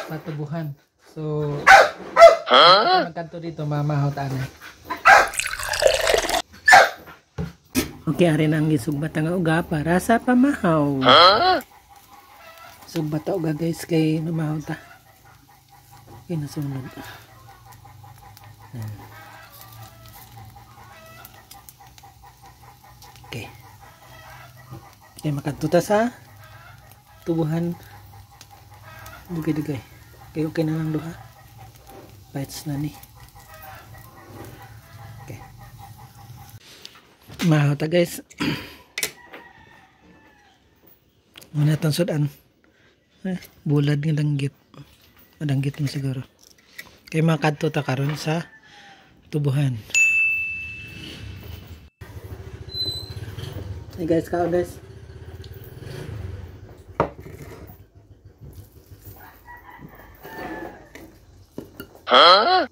sa tubuhan. So, magkanto dito, mamahot ana. Okay, ari na ang gisugbat nga uga para sa pamahaw. Sugbat ta uga guys kay namahot ta. Okay, nasunod. Okay. Okay, makanto ta sa tubuhan. Dugay-dugay. Okay na lang duha. Bites na ni. Okay. Mahal ta guys. Muna itong sudan. Bulad ng danggit. Madanggit mo siguro. Kaya makadto ta karon sa tubuhan. Hey guys, kao guys. Huh?